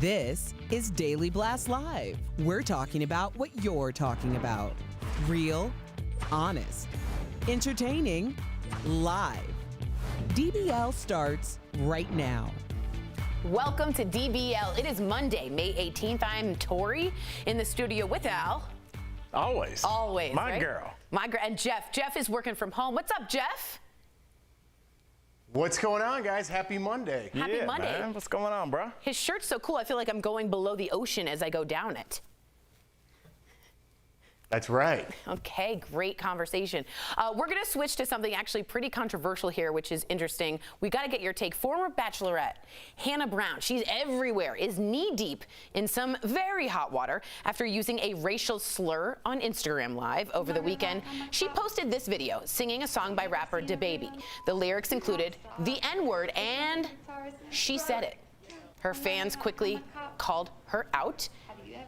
This is Daily Blast Live. We're talking about what you're talking about. Real, honest, entertaining, live. DBL starts right now. Welcome to DBL. It is Monday, May 18th. I'm Tori in the studio with Al. Always. Always. My right? girl. My girl. And Jeff. Jeff is working from home. What's up, Jeff? What's going on, guys? Happy Monday. Happy Monday. Man. What's going on, bro? His shirt's so cool. I feel like I'm going below the ocean as I go down it. That's right. Okay, great conversation. We're going to switch to something actually pretty controversial here, which is interesting. We got to get your take. Former Bachelorette Hannah Brown, she's everywhere, is knee-deep in some very hot water after using a racial slur on Instagram Live over the weekend. She posted this video singing a song by rapper DaBaby. The lyrics included the N-word, and she said it. Her fans quickly called her out.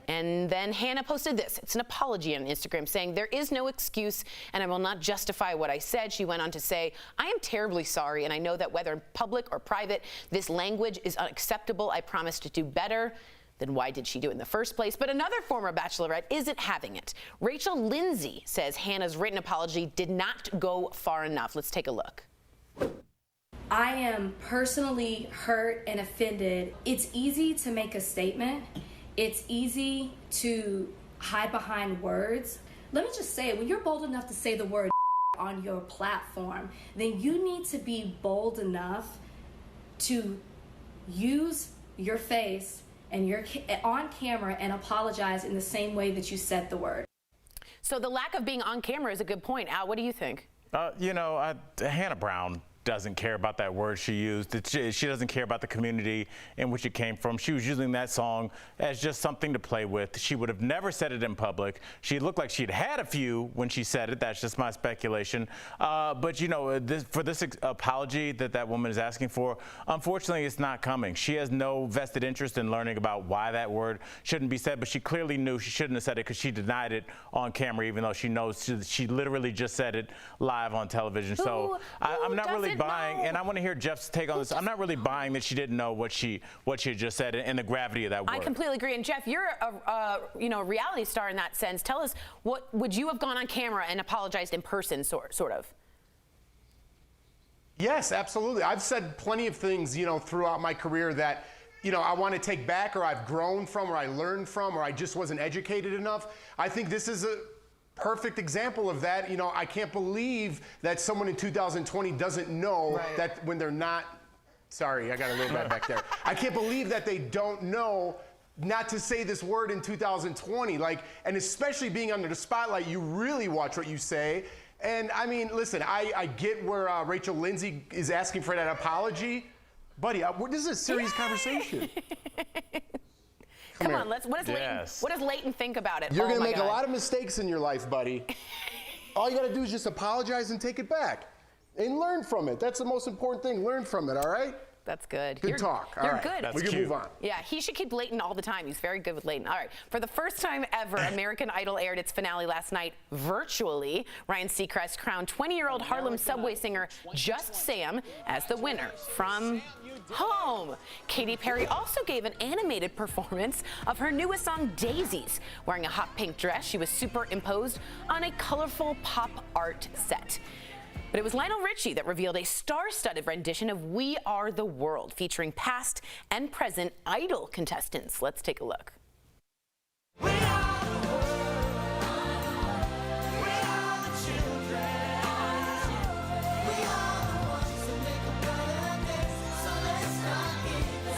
And then Hannah posted this. It's an apology on Instagram saying, "There is no excuse and I will not justify what I said." She went on to say, "I am terribly sorry and I know that whether in public or private, this language is unacceptable. I promise to do better." Then why did she do it in the first place? But another former Bachelorette isn't having it. Rachel Lindsay says Hannah's written apology did not go far enough. Let's take a look. I am personally hurt and offended. It's easy to make a statement. It's easy to hide behind words. Let me just say, when you're bold enough to say the word on your platform, then you need to be bold enough to use your face and your on camera and apologize in the same way that you said the word. So the lack of being on camera is a good point. Al, what do you think? Hannah Brown doesn't care about that word she used. She doesn't care about the community in which it came from. She was using that song as just something to play with. She would have never said it in public. She looked like she'd had a few when she said it. That's just my speculation. But for this apology that woman is asking for, unfortunately, it's not coming. She has no vested interest in learning about why that word shouldn't be said, but she clearly knew she shouldn't have said it because she denied it on camera, even though she knows she literally just said it live on television. So I'm not really buying, and I want to hear Jeff's take on this. I'm not really buying that she didn't know what she had just said and the gravity of that word. I completely agree. And Jeff, you're a reality star in that sense. Tell us, what would you have gone on camera and apologized in person, sort of? Yes, absolutely. I've said plenty of things, throughout my career that, I want to take back, or I've grown from, or I learned from, or I just wasn't educated enough. I think this is a perfect example of that. I can't believe that someone in 2020 doesn't know that when they're not, sorry, I got a little bit back there. I can't believe that they don't know not to say this word in 2020. And especially being under the spotlight, you really watch what you say. And I mean, listen, I get where Rachel Lindsay is asking for that apology. Buddy, this is a serious conversation. Come on, what does Leighton think about it? You're going to make a lot of mistakes in your life, buddy. All you got to do is just apologize and take it back and learn from it. That's the most important thing. Learn from it, all right? That's good. Good talk. You're good. That's we can move on. Yeah, he should keep Leighton all the time. He's very good with Leighton. All right. For the first time ever, American Idol aired its finale last night virtually. Ryan Seacrest crowned 20-year-old Harlem subway singer Just Sam as the winner from home. Katy Perry also gave an animated performance of her newest song, Daisies. Wearing a hot pink dress, she was superimposed on a colorful pop art set. But it was Lionel Richie that revealed a star-studded rendition of We Are the World, featuring past and present Idol contestants. Let's take a look. We are the world. We are the children. We are the ones who make a better day. So let's not give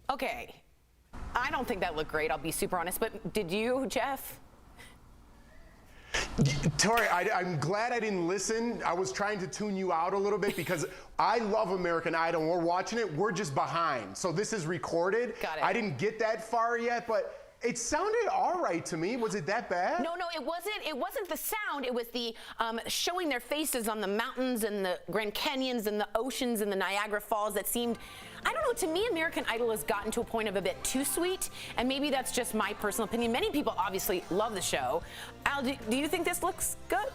up. Okay. I don't think that looked great, I'll be super honest, but did you, Jeff? Tori, I'm glad I didn't listen. I was trying to tune you out a little bit because I love American Idol. We're watching it. We're just behind. So this is recorded. Got it. I didn't get that far yet, but it sounded all right to me. Was it that bad? No, it wasn't. It wasn't the sound. It was the showing their faces on the mountains and the Grand Canyons and the oceans and the Niagara Falls that seemed, I don't know, to me, American Idol has gotten to a point of a bit too sweet, and maybe that's just my personal opinion. Many people obviously love the show. Al, do you think this looks good?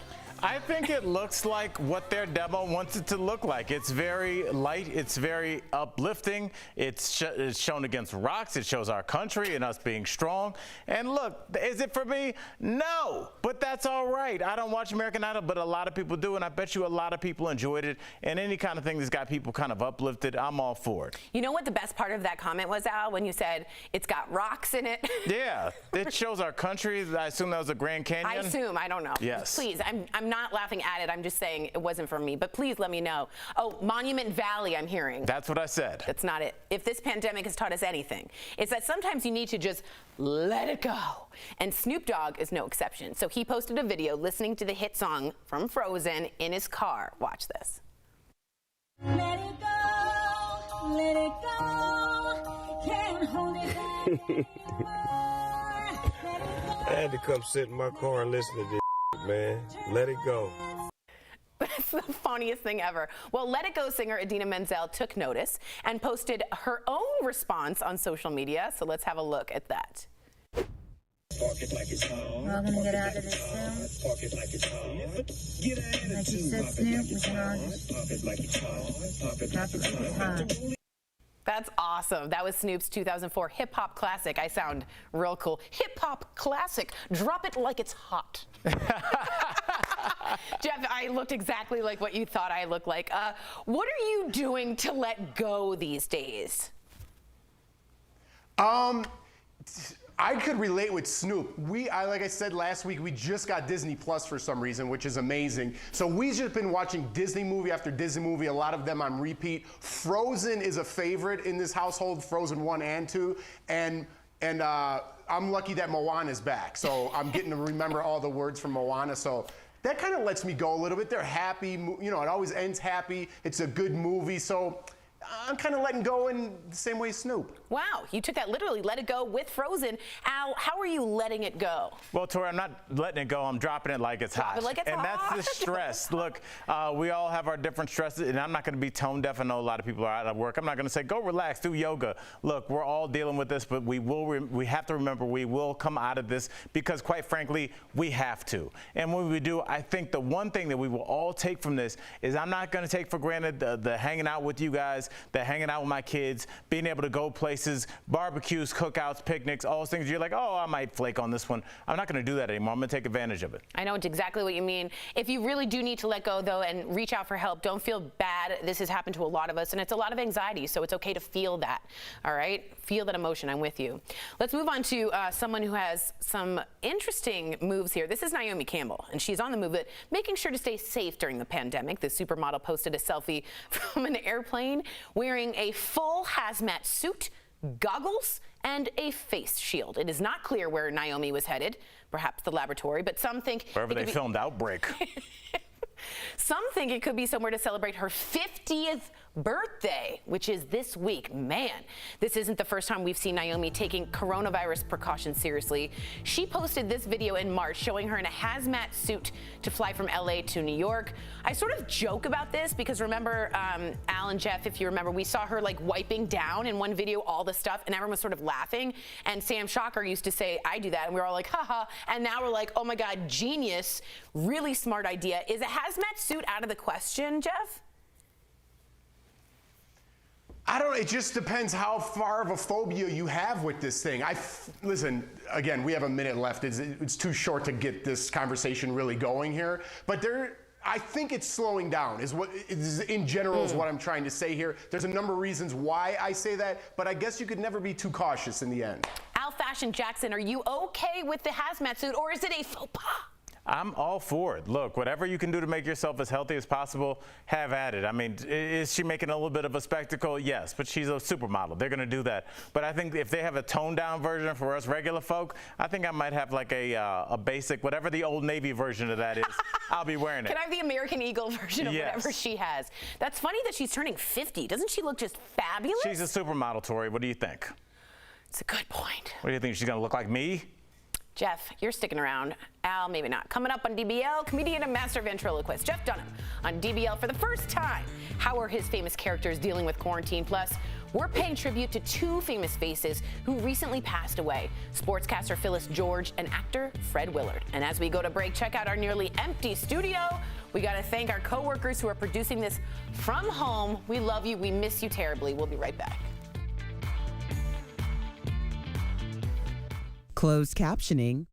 I think it looks like what their demo wants it to look like. It's very light. It's very uplifting. It's shown against rocks. It shows our country and us being strong. And look, is it for me? No, but that's all right. I don't watch American Idol, but a lot of people do, and I bet you a lot of people enjoyed it. And any kind of thing that's got people kind of uplifted, I'm all for it. You know what the best part of that comment was, Al, when you said it's got rocks in it? Yeah, it shows our country. I assume that was the Grand Canyon. I assume. I don't know. Yes. Please, I'm not laughing at it. I'm just saying it wasn't for me. But please let me know. Oh, Monument Valley, I'm hearing. That's what I said. That's not it. If this pandemic has taught us anything, it's that sometimes you need to just let it go. And Snoop Dogg is no exception. So he posted a video listening to the hit song from Frozen in his car. Watch this. Let it go, let it go. Can't hold it back anymore. Let it go. I had to come sit in my car and listen to this man. Let it go. That's the funniest thing ever. Well, Let It Go singer Idina Menzel took notice and posted her own response on social media. So let's have a look at that. We're all gonna get out of this soon. Like you said, Snoop, we can all just drop it like it's hot. That's awesome. That was Snoop's 2004 hip-hop classic. I sound real cool. Hip-hop classic. Drop it like it's hot. Jeff, I looked exactly like what you thought I looked like. What are you doing to let go these days? I could relate with Snoop. Like I said last week, we just got Disney Plus for some reason, which is amazing. So we've just been watching Disney movie after Disney movie, a lot of them on repeat. Frozen is a favorite in this household, Frozen 1 and 2. And I'm lucky that Moana's back. So I'm getting to remember all the words from Moana. So that kind of lets me go a little bit. They're happy. You know, it always ends happy. It's a good movie. So I'm kind of letting go in the same way Snoop. Wow, you took that literally, let it go with Frozen. Al, how are you letting it go? Well, Tori, I'm not letting it go. I'm dropping it like it's hot. It like it's and hot. That's the stress. Look, we all have our different stresses, and I'm not going to be tone deaf. I know a lot of people are out of work. I'm not going to say, go relax, do yoga. Look, we're all dealing with this, but we have to remember we will come out of this because, quite frankly, we have to. And when we do, I think the one thing that we will all take from this is I'm not going to take for granted the hanging out with you guys, the hanging out with my kids, being able to go places, barbecues, cookouts, picnics, all those things. You're like, oh, I might flake on this one. I'm not going to do that anymore. I'm going to take advantage of it. I know exactly what you mean. If you really do need to let go, though, and reach out for help, don't feel bad. This has happened to a lot of us, and it's a lot of anxiety, so it's okay to feel that, all right? Feel that emotion. I'm with you. Let's move on to someone who has some interesting moves here. This is Naomi Campbell, and she's on the move that making sure to stay safe during the pandemic. The supermodel posted a selfie from an airplane wearing a full hazmat suit, goggles, and a face shield. It is not clear where Naomi was headed, perhaps the laboratory, but some think wherever they filmed Outbreak. Some think it could be somewhere to celebrate her 50th birthday, which is this week. Man, this isn't the first time we've seen Naomi taking coronavirus precautions seriously. She posted this video in March showing her in a hazmat suit to fly from LA to New York. I sort of joke about this because remember, Al and Jeff, if you remember, we saw her like wiping down in one video all the stuff and everyone was sort of laughing. And Sam Shocker used to say, I do that. And we were all like, haha. And now we're like, oh my God, genius. Really smart idea. Is a hazmat suit out of the question, Jeff? I don't know. It just depends how far of a phobia you have with this thing. Listen, again, we have a minute left. It's too short to get this conversation really going here. But I think it's slowing down in general is what I'm trying to say here. There's a number of reasons why I say that, but I guess you could never be too cautious in the end. Al Fashion Jackson, are you okay with the hazmat suit or is it a faux pas? I'm all for it. Look, whatever you can do to make yourself as healthy as possible, have at it. I mean, is she making a little bit of a spectacle? Yes, but she's a supermodel. They're going to do that. But I think if they have a toned-down version for us regular folk, I think I might have like a basic, whatever the Old Navy version of that is, I'll be wearing it. Can I have the American Eagle version of whatever she has? That's funny that she's turning 50. Doesn't she look just fabulous? She's a supermodel, Tori. What do you think? It's a good point. What do you think? She's going to look like me? Jeff, you're sticking around. Al, maybe not. Coming up on DBL, comedian and master ventriloquist Jeff Dunham on DBL for the first time. How are his famous characters dealing with quarantine? Plus, We're paying tribute to two famous faces who recently passed away, sportscaster Phyllis George and actor Fred Willard. And as we go to break, check out our nearly empty studio. We got to thank our coworkers who are producing this from home. We love you. We miss you terribly. We'll be right back. Closed captioning.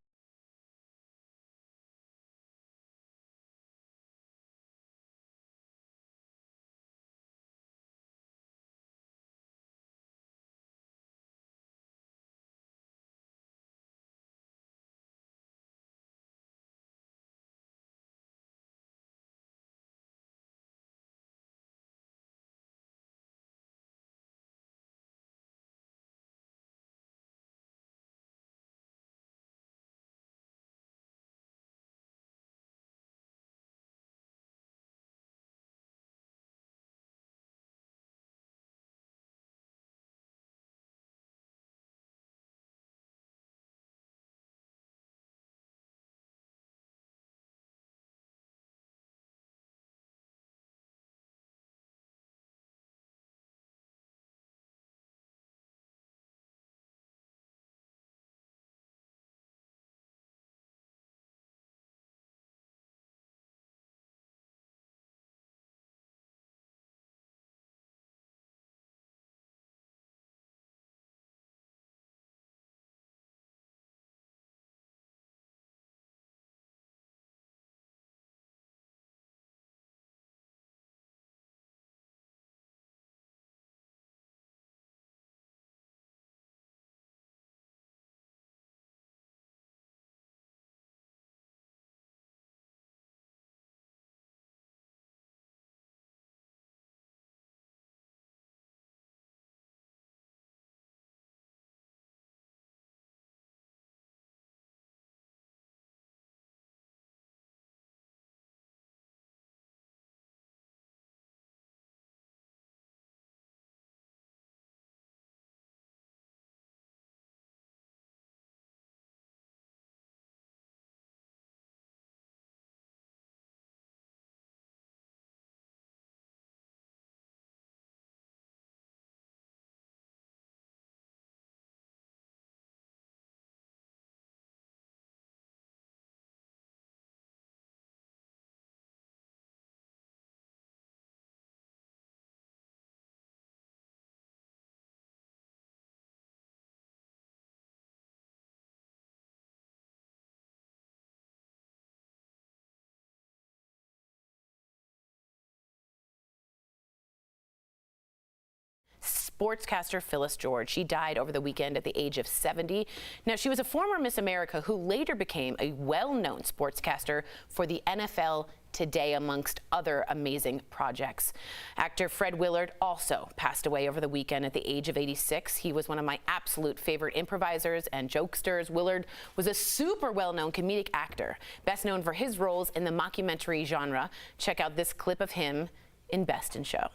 Sportscaster Phyllis George. She died over the weekend at the age of 70. Now, she was a former Miss America who later became a well-known sportscaster for the NFL Today, amongst other amazing projects. Actor Fred Willard also passed away over the weekend at the age of 86. He was one of my absolute favorite improvisers and jokesters. Willard was a super well-known comedic actor, best known for his roles in the mockumentary genre. Check out this clip of him in Best in Show.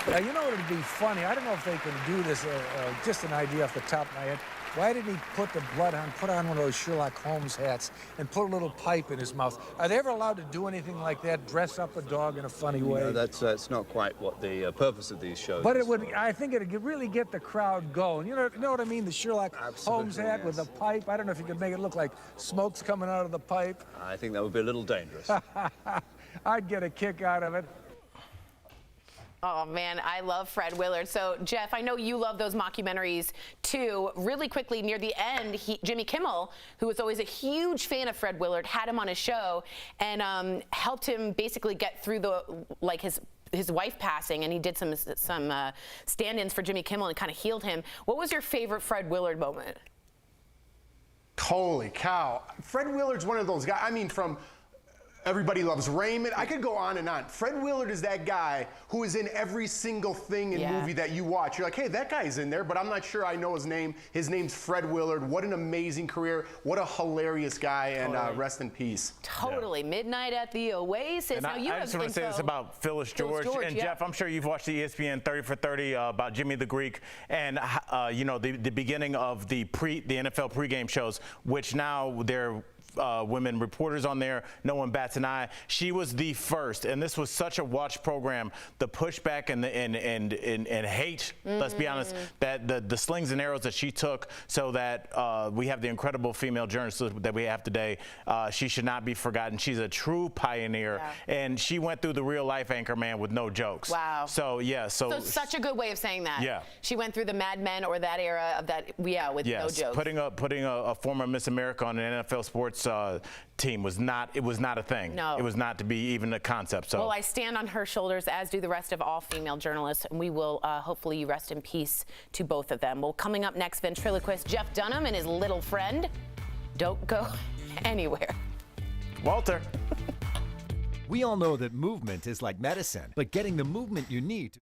You know what would be funny? I don't know if they can do this, just an idea off the top of my head. Why didn't he put on one of those Sherlock Holmes hats and put a little pipe in his mouth? Are they ever allowed to do anything like that, dress up a dog in a funny way? No, that's not quite what the purpose of these shows But is. it would, I think it would really get the crowd going. You know what I mean? The Sherlock Holmes hat yes. with the pipe. I don't know if you could make it look like smoke's coming out of the pipe. I think that would be a little dangerous. I'd get a kick out of it. Oh, man, I love Fred Willard. So, Jeff, I know you love those mockumentaries, too. Really quickly, near the end, Jimmy Kimmel, who was always a huge fan of Fred Willard, had him on his show and helped him basically get through his wife passing, and he did some stand-ins for Jimmy Kimmel and kind of healed him. What was your favorite Fred Willard moment? Holy cow. Fred Willard's one of those guys, I mean, from Everybody Loves Raymond. I could go on and on. Fred Willard is that guy who is in every single thing in movie that you watch. You're like, hey, that guy's in there, but I'm not sure I know his name. His name's Fred Willard. What an amazing career. What a hilarious guy, and rest in peace. Totally. Yeah. Midnight at the Oasis. And now, I just want to say this about Phyllis George. And Jeff, I'm sure you've watched the ESPN 30 for 30 about Jimmy the Greek and, you know, the beginning of the NFL pregame shows, which now they're women reporters on there. No one bats an eye. She was the first, and this was such a watch program. The pushback and hate. Let's be honest. That the slings and arrows that she took, so that we have the incredible female journalist that we have today. She should not be forgotten. She's a true pioneer, and she went through the real life Anchorman with no jokes. Wow. So yeah. So such a good way of saying that. Yeah. She went through the Mad Men or that era of that. Yeah, with no jokes. Putting a former Miss America on an NFL sports team was not a thing. No. It was not to be even a concept. So. Well, I stand on her shoulders, as do the rest of all female journalists, and we will hopefully rest in peace to both of them. Well, coming up next, ventriloquist Jeff Dunham and his little friend. Don't go anywhere. Walter. We all know that movement is like medicine, but getting the movement you need to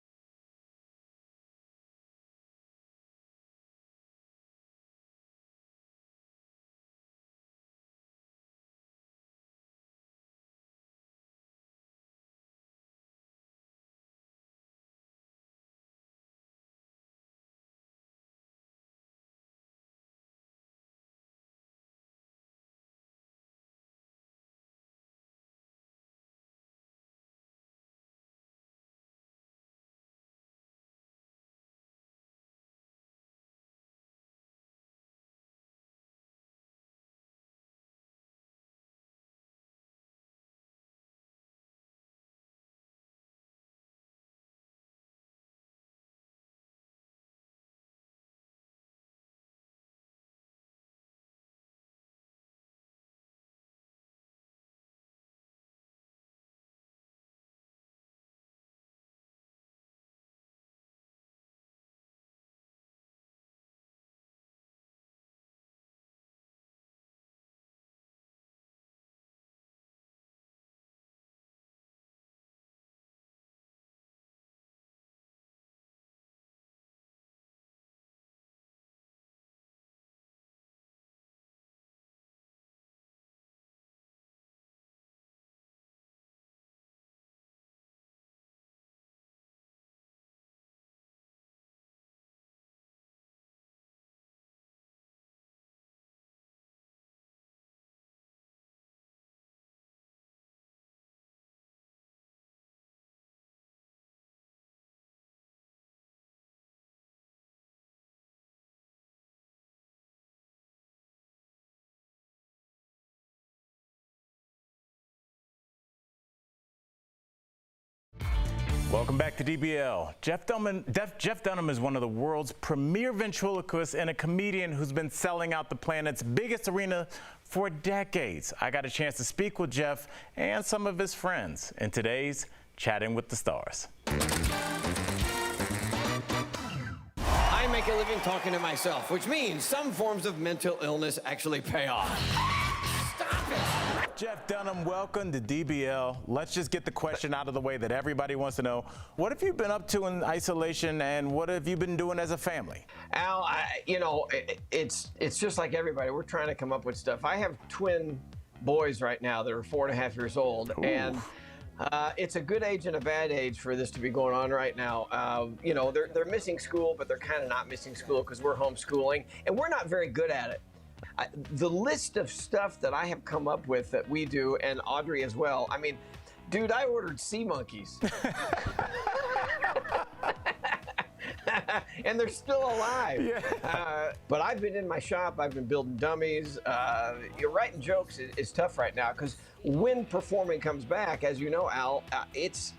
Welcome back to DBL. Jeff Dunham is one of the world's premier ventriloquists and a comedian who's been selling out the planet's biggest arena for decades. I got a chance to speak with Jeff and some of his friends in today's Chatting with the Stars. I make a living talking to myself, which means some forms of mental illness actually pay off. Stop it! Jeff Dunham, welcome to DBL. Let's just get the question out of the way that everybody wants to know. What have you been up to in isolation, and what have you been doing as a family? Al, it's just like everybody. We're trying to come up with stuff. I have twin boys right now that are 4.5 years old, and it's a good age and a bad age for this to be going on right now. They're missing school, but they're kind of not missing school because we're homeschooling, and we're not very good at it. The list of stuff that I have come up with that we do, and Audrey as well. I mean, dude, I ordered sea monkeys. And they're still alive. Yeah. But I've been in my shop. I've been building dummies. You're writing jokes is tough right now because when performing comes back, as you know, Al, it's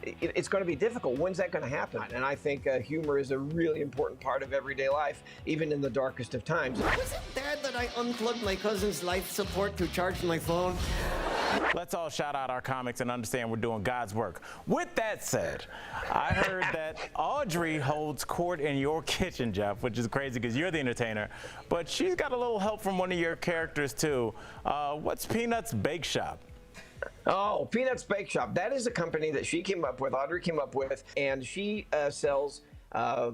going to be difficult. When's that going to happen? And I think humor is a really important part of everyday life, even in the darkest of times. Was it bad that I unplugged my cousin's life support to charge my phone? Let's all shout out our comics and understand we're doing God's work. With that said, I heard that Audrey holds court in your kitchen, Jeff, which is crazy because you're the entertainer. But she's got a little help from one of your characters, too. What's Peanuts Bake Shop? Oh, Peanuts Bake Shop. That is a company that she came up with, Audrey came up with, and she sells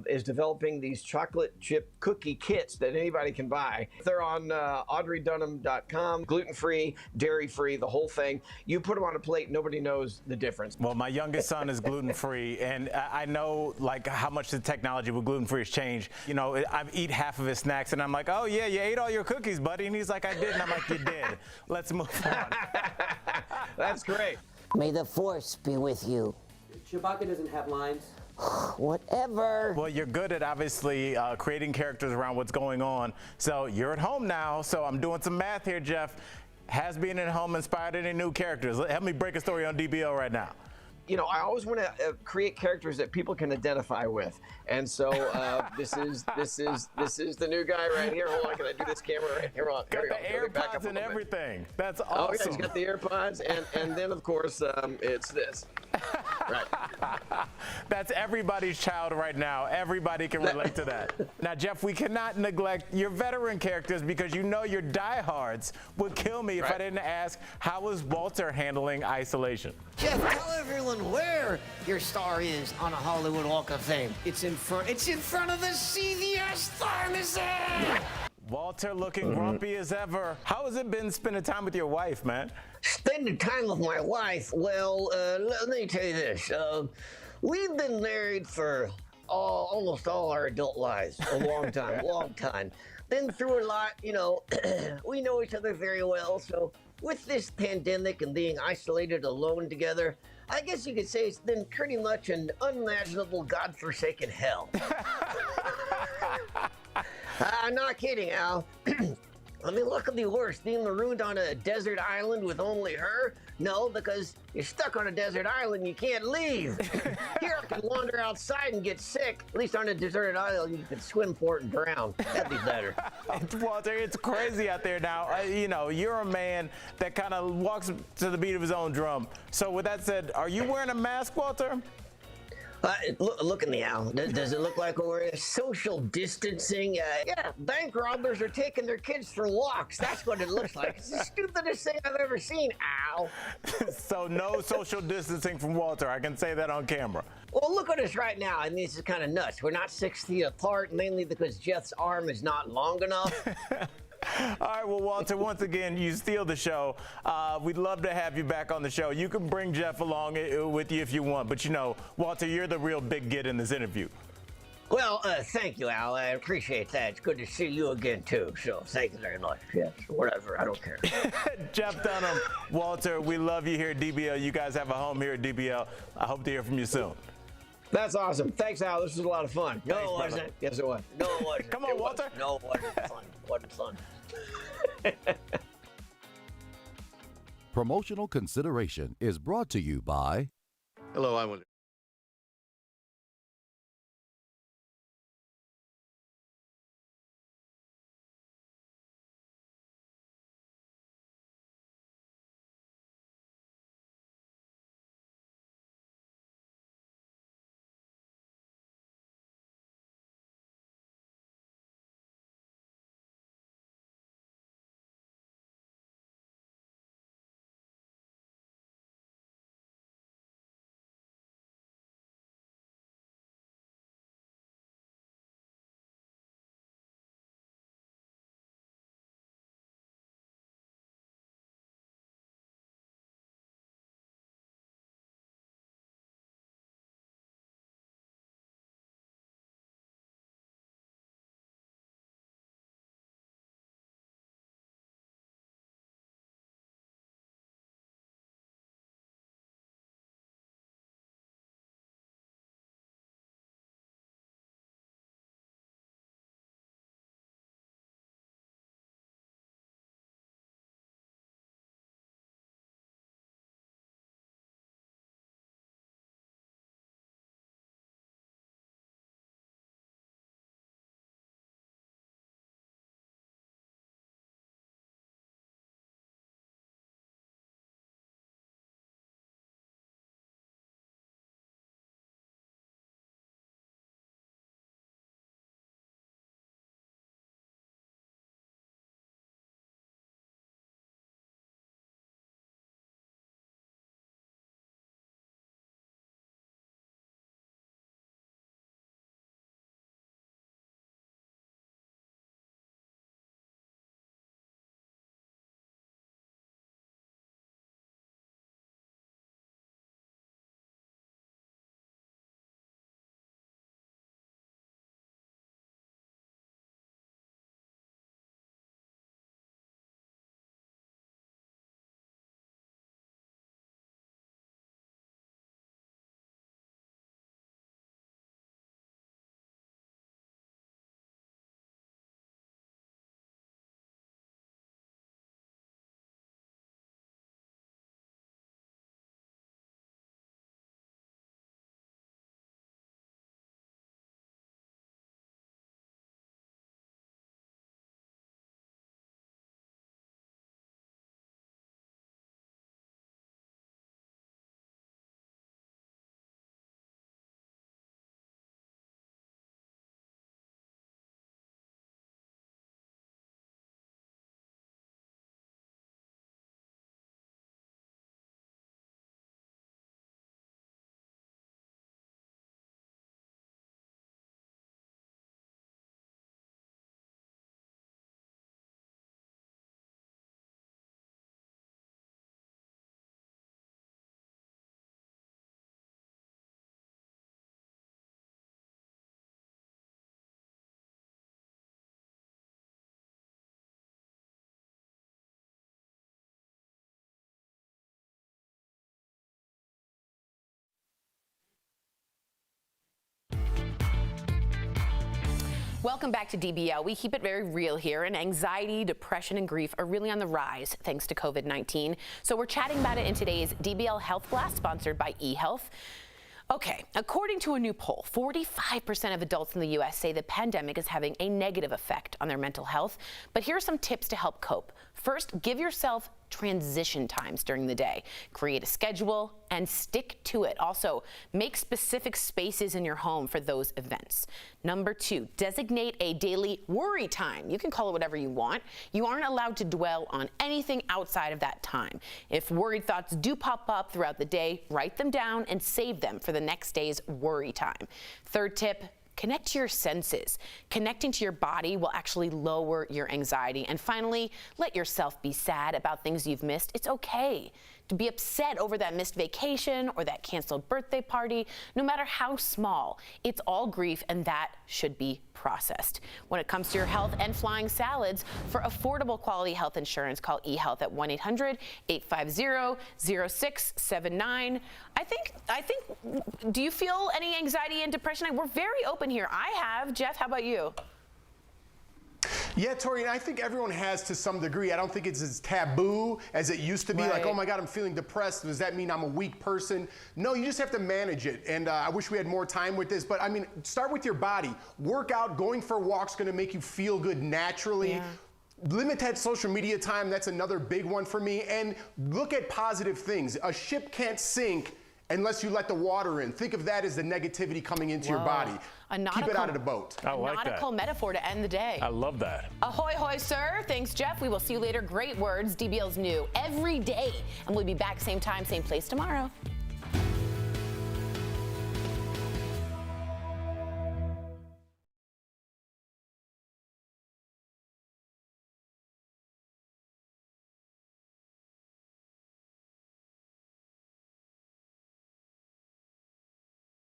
is developing these chocolate chip cookie kits that anybody can buy. They're on audreydunham.com, gluten-free, dairy-free, the whole thing. You put them on a plate, nobody knows the difference. Well, my youngest son is gluten-free, and I know like how much the technology with gluten-free has changed. You know, I eat half of his snacks, and I'm like, oh yeah, you ate all your cookies, buddy. And he's like, I did. And I'm like, you did. Let's move on. That's great. May the force be with you. Chewbacca doesn't have lines. Whatever. Well, you're good at obviously creating characters around what's going on. So you're at home now. So I'm doing some math here, Jeff. Has being at home inspired any new characters? Help me break a story on DBL right now. You know, I always want to create characters that people can identify with, and so this is the new guy right here. Hold on, can I do this camera right here? Got the AirPods and everything. That's awesome. Oh yeah, he's got the AirPods, and then of course it's this. Right. That's everybody's child right now. Everybody can relate to that. Now, Jeff, we cannot neglect your veteran characters because you know your diehards would kill me if I didn't ask, how is Walter handling isolation? Jeff, tell everyone where your star is on a Hollywood Walk of Fame. It's in front of the CVS pharmacy. Walter looking grumpy as ever. How has it been spending time with your wife, man? Spending time with my wife? Well, let me tell you this. We've been married for almost all our adult lives. A long time. Been through a lot, you know. We know each other very well, so with this pandemic and being isolated alone together, I guess you could say it's been pretty much an unimaginable, godforsaken hell. I'm not kidding, Al. I mean, what could be worse, being marooned on a desert island with only her? No, because you're stuck on a desert island, you can't leave. Here I can wander outside and get sick. At least on a deserted island, you can swim for it and drown. That'd be better. Walter, it's crazy out there now. You know, you're a man that kind of walks to the beat of his own drum. So with that said, are you wearing a mask, Walter? Look at me, Al. Does it look like we're social distancing? Yeah, bank robbers are taking their kids for walks. That's what it looks like. It's the stupidest thing I've ever seen, Al. So no social distancing from Walter. I can say that on camera. Well, look at us right now. I mean, this is kind of nuts. We're not 6 feet apart, mainly because Jeff's arm is not long enough. All right, well, Walter, once again, you steal the show. We'd love to have you back on the show. You can bring Jeff along with you if you want, but you know, Walter, you're the real big get in this interview. Well, thank you, Al. I appreciate that. It's good to see you again, too. So thank you very much. Yes, whatever. I don't care. Jeff Dunham, Walter, we love you here at DBL. You guys have a home here at DBL. I hope to hear from you soon. That's awesome. Thanks, Al. This was a lot of fun. No, it wasn't. Yes, it was. No, it wasn't. Come on, Walter. No, it wasn't fun. It wasn't fun. Promotional consideration is brought to you by... Hello, I'm Welcome back to DBL. We keep it very real here, and anxiety, depression, and grief are really on the rise thanks to COVID-19. So we're chatting about it in today's DBL Health Blast, sponsored by eHealth. Okay, according to a new poll, 45% of adults in the U.S. say the pandemic is having a negative effect on their mental health. But here are some tips to help cope. First, give yourself transition times during the day. Create a schedule and stick to it. Also, make specific spaces in your home for those events. Number 2, designate a daily worry time. You can call it whatever you want. You aren't allowed to dwell on anything outside of that time. If worried thoughts do pop up throughout the day, write them down and save them for the next day's worry time. Third tip, connect to your senses. Connecting to your body will actually lower your anxiety. And finally, let yourself be sad about things you've missed. It's okay to be upset over that missed vacation or that canceled birthday party, no matter how small. It's all grief, and that should be processed. When it comes to your health and flying salads, for affordable quality health insurance, call eHealth at 1-800-850-0679. I think, do you feel any anxiety and depression? We're very open here. I have. Jeff, how about you? Yeah, Tori, and I think everyone has to some degree. I don't think it's as taboo as it used to be. Right. Like, oh my God, I'm feeling depressed. Does that mean I'm a weak person? No, you just have to manage it. And I wish we had more time with this. But I mean, start with your body. Work out, going for a walk's going to make you feel good naturally. Yeah. Limit that social media time. That's another big one for me. And look at positive things. A ship can't sink unless you let the water in. Think of that as the negativity coming into your body. Keep it out of the boat. I like that. Nautical metaphor to end the day. I love that. Ahoy, hoy, sir. Thanks, Jeff. We will see you later. Great words. DBL's new every day. And we'll be back same time, same place tomorrow.